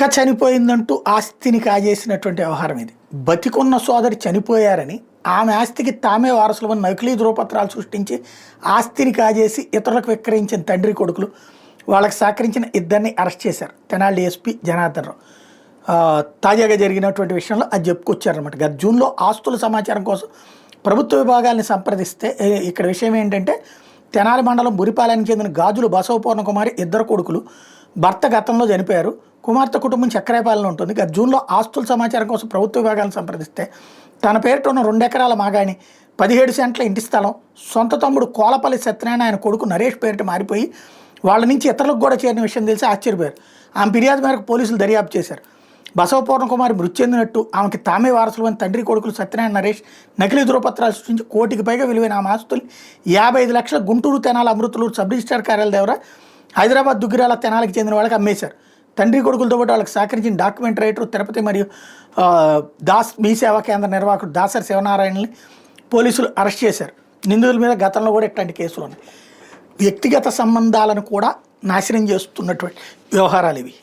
అక్క చనిపోయిందంటూ ఆస్తిని కాజేసినటువంటి వ్యవహారం ఇది. బతికున్న సోదరి చనిపోయారని ఆమె ఆస్తికి తామే వారసులమని నకిలీ ధృవపత్రాలు సృష్టించి ఆస్తిని కాజేసి ఇతరులకు విక్రయించిన తండ్రి కొడుకులు, వాళ్ళకి సహకరించిన ఇద్దరిని అరెస్ట్ చేశారు తెనాలి డీఎస్పీ జనార్దన్ రావు. తాజాగా జరిగినటువంటి విషయంలో అది చెప్పుకొచ్చారనమాట. గత జూన్లో ఆస్తుల సమాచారం కోసం ప్రభుత్వ విభాగాల్ని సంప్రదిస్తే ఇక్కడ విషయం ఏంటంటే, తెనాలి మండలం బురిపాలెనికి చెందిన గాజులు బసవపూర్ణ కుమారి ఇద్దరు కొడుకులు, భర్త గతంలో చనిపోయారు, కుమార్తె కుటుంబం చక్రాయపాలెంలో ఉంటుంది. గత జూన్లో ఆస్తుల సమాచారం కోసం ప్రభుత్వ విభాగాలను సంప్రదిస్తే తన పేరిట ఉన్న 2 ఎకరాల మాగాణి, 17 సెంట్ల ఇంటి స్థలం, సొంత తమ్ముడు కోలపల్లి సత్యనారాయణ ఆయన కొడుకు నరేష్ పేరిట మారిపోయి వాళ్ళ నుంచి ఇతరులకు కూడా చేరిన విషయం తెలిసి ఆశ్చర్యపోయారు. ఆమె ఫిర్యాదు మేరకు పోలీసులు దర్యాప్తు చేశారు. బసవపూర్ణ కుమారి మృతి చెందినట్టు, ఆమెకి తామే వారసులమని తండ్రి కొడుకులు సత్యనారాయణ నరేష్ నకిలీ ధృవపత్రాలు సృష్టించి 1 కోటికి పైగా విలువైన ఆమె ఆస్తుల్ని 55 లక్షల గుంటూరు తెనాలి అమృతలూరు సబ్ రిజిస్ట్రార్ కార్యాలయం ద్వారా హైదరాబాద్ దుగ్గిరాల తెనాలికి చెందిన వాళ్ళకి అమ్మేశారు. తండ్రి కొడుకులతో పాటు వాళ్ళకి సహకరించిన డాక్యుమెంట్ రైటర్ తిరుపతి మరియు దాస్ మీ సేవా కేంద్ర నిర్వాహకుడు దాసరి శివనారాయణని పోలీసులు అరెస్ట్ చేశారు. నిందితుల మీద గతంలో కూడా ఇట్లాంటి కేసులు ఉన్నాయి. వ్యక్తిగత సంబంధాలను కూడా నాశనం చేస్తున్నటువంటి వ్యవహారాలు ఇవి.